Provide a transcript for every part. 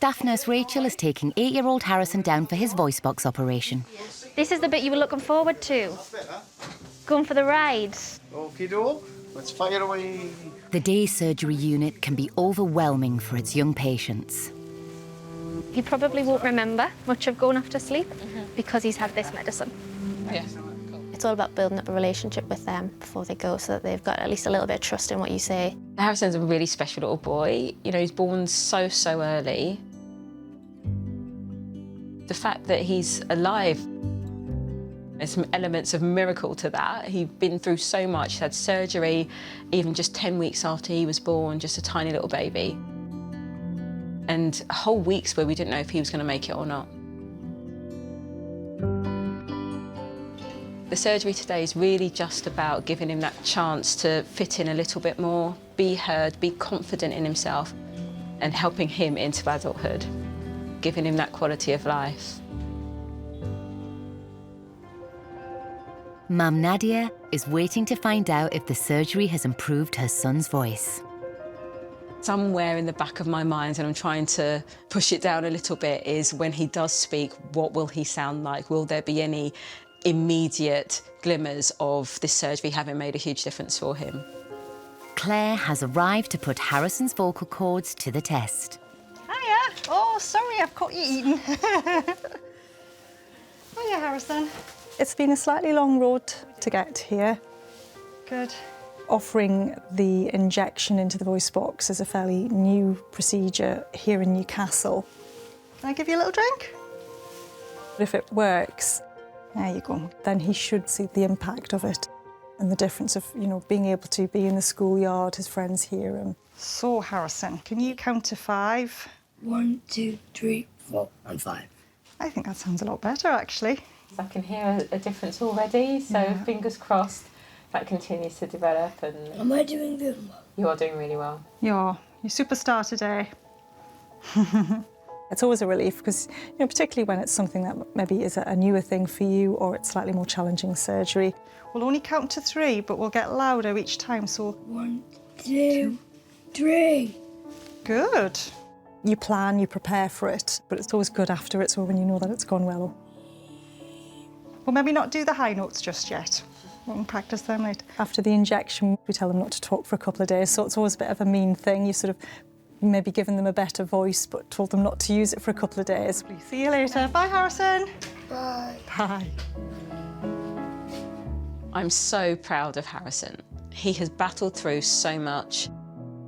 Staff nurse Rachel is taking 8-year-old Harrison down for his voice box operation. This is the bit you were looking forward to. Going for the ride. Okie doke, let's fire away. The day surgery unit can be overwhelming for its young patients. He probably won't remember much of going off to sleep because he's had this medicine. Yeah. It's all about building up a relationship with them before they go so that they've got at least a little bit of trust in what you say. Harrison's a really special little boy. You know, he's born so early. The fact that he's alive, there's some elements of miracle to that. He'd been through so much, he's had surgery, even just 10 weeks after he was born, just a tiny little baby. And whole weeks where we didn't know if he was going to make it or not. The surgery today is really just about giving him that chance to fit in a little bit more, be heard, be confident in himself, and helping him into adulthood, giving him that quality of life. Mum Nadia is waiting to find out if the surgery has improved her son's voice. Somewhere in the back of my mind, and I'm trying to push it down a little bit, is when he does speak, what will he sound like? Will there be any immediate glimmers of this surgery having made a huge difference for him? Claire has arrived to put Harrison's vocal cords to the test. Hiya. Oh, sorry, I've caught you eating. Hiya, Harrison. It's been a slightly long road to get here. Good. Offering the injection into the voice box is a fairly new procedure here in Newcastle. Can I give you a little drink? If it works, there you go. Then he should see the impact of it and the difference of, you know, being able to be in the schoolyard, his friends hear him. So, Harrison, can you count to 5? 1, 2, 3, 4, and 5. I think that sounds a lot better, actually. I can hear a difference already, so fingers crossed that continues to develop. And Am I doing good? you are doing really well. You're superstar today. It's always a relief because, you know, particularly when it's something that maybe is a newer thing for you or it's slightly more challenging surgery. We'll only count to 3, but we'll get louder each time, so... 1, 2, 3. Good. You plan, you prepare for it, but it's always good after it, so when you know that it's gone well. We'll maybe not do the high notes just yet. We'll practice them later. After the injection, we tell them not to talk for a couple of days, so it's always a bit of a mean thing. You sort of maybe given them a better voice, but told them not to use it for a couple of days. See you later. Bye, Harrison. Bye. Bye. I'm so proud of Harrison. He has battled through so much,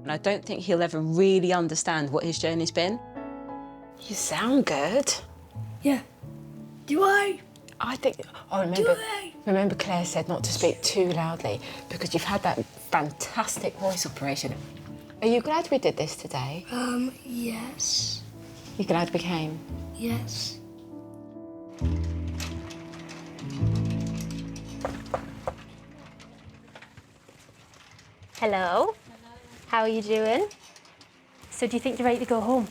and I don't think he'll ever really understand what his journey's been. You sound good. Yeah. Do I? I think... Oh, remember Claire said not to speak too loudly because you've had that fantastic voice operation. Are you glad we did this today? Yes. You glad we came? Yes. Hello. How are you doing? So do you think you're ready to go home?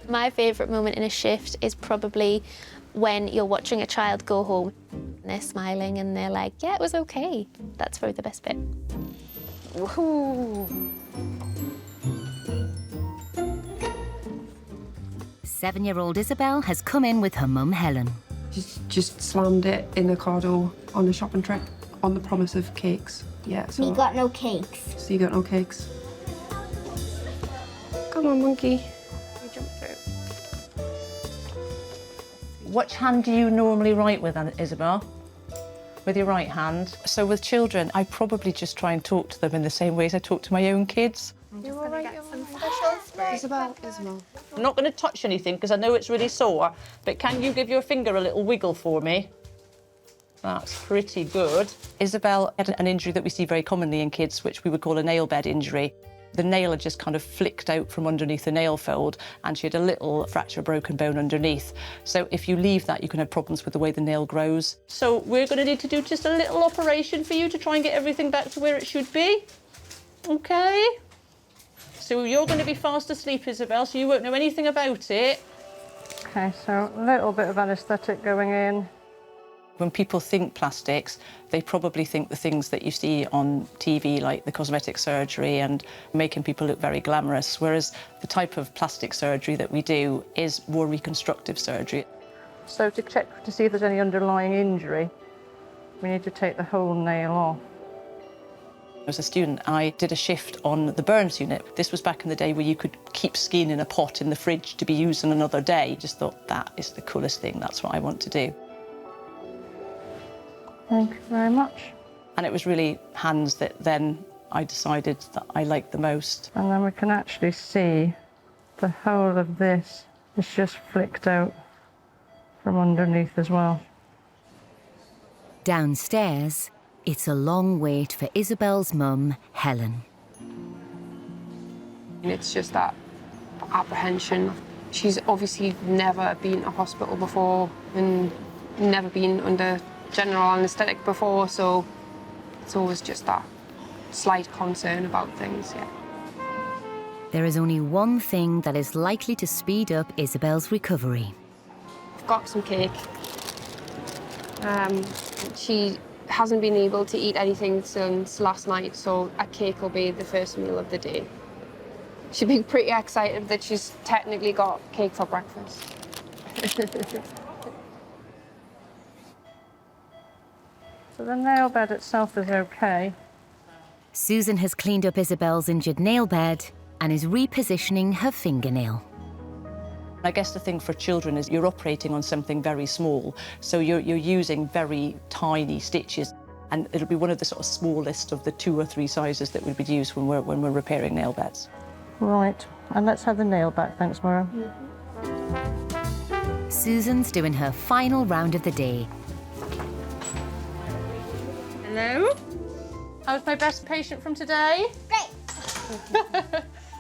My favourite moment in a shift is probably when you're watching a child go home. They're smiling and they're like, yeah, it was okay. That's probably the best bit. Woohoo! 7-year-old Isabel has come in with her mum Helen. She's just slammed it in the car door on a shopping trip on the promise of cakes. Yeah, so... We got no cakes. So you got no cakes? Come on, monkey. You jump through. Which hand do you normally write with, Isabel? With your right hand. So with children, I probably just try and talk to them in the same way as I talk to my own kids. You're all right, Isabel. I'm not going to touch anything because I know it's really sore, but can you give your finger a little wiggle for me? That's pretty good. Isabel had an injury that we see very commonly in kids, which we would call a nail bed injury. The nail had just kind of flicked out from underneath the nail fold and she had a little fracture, broken bone underneath. So if you leave that, you can have problems with the way the nail grows. So we're going to need to do just a little operation for you to try and get everything back to where it should be. OK? So you're going to be fast asleep, Isabel, so you won't know anything about it. OK, so a little bit of anaesthetic going in. When people think plastics, they probably think the things that you see on TV, like the cosmetic surgery and making people look very glamorous, whereas the type of plastic surgery that we do is more reconstructive surgery. So to check to see if there's any underlying injury, we need to take the whole nail off. As a student, I did a shift on the burns unit. This was back in the day where you could keep skin in a pot in the fridge to be used on another day. Just thought, that is the coolest thing, that's what I want to do. Thank you very much. And it was really hands that then I decided that I liked the most. And then we can actually see the whole of this is just flicked out from underneath as well. Downstairs, it's a long wait for Isabel's mum, Helen. It's just that apprehension. She's obviously never been to hospital before and never been under general anaesthetic before, so it's always just that slight concern about things, yeah. There is only one thing that is likely to speed up Isabel's recovery. I've got some cake. She hasn't been able to eat anything since last night, so a cake will be the first meal of the day. She'll be pretty excited that she's technically got cake for breakfast. So the nail bed itself is okay. Susan has cleaned up Isabel's injured nail bed and is repositioning her fingernail. I guess the thing for children is you're operating on something very small, so you're using very tiny stitches, and it'll be one of the sort of smallest of the 2 or 3 sizes that would be used when we're repairing nail beds. Right, and let's have the nail back, thanks, Maura. Susan's doing her final round of the day. Hello? How's my best patient from today? Great.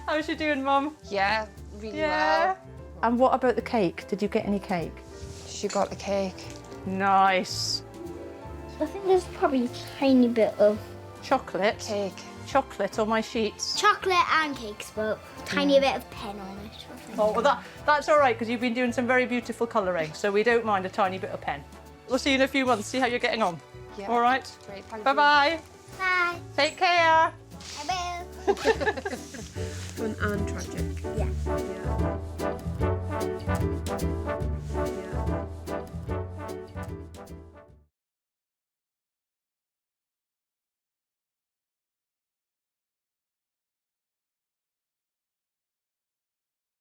How's she doing, Mum? Yeah, really well. And what about the cake? Did you get any cake? She got a cake. Nice. I think there's probably a tiny bit of Chocolate? Cake. Chocolate on my sheets. chocolate and cakes, but tiny bit of pen on it. I think. Oh, well, that's all right, because you've been doing some very beautiful colouring, so we don't mind a tiny bit of pen. We'll see you in a few months, see how you're getting on. Yeah. All right? Great, thank you. Bye-bye. Bye. Take care. I will. Fun and tragic. Yeah.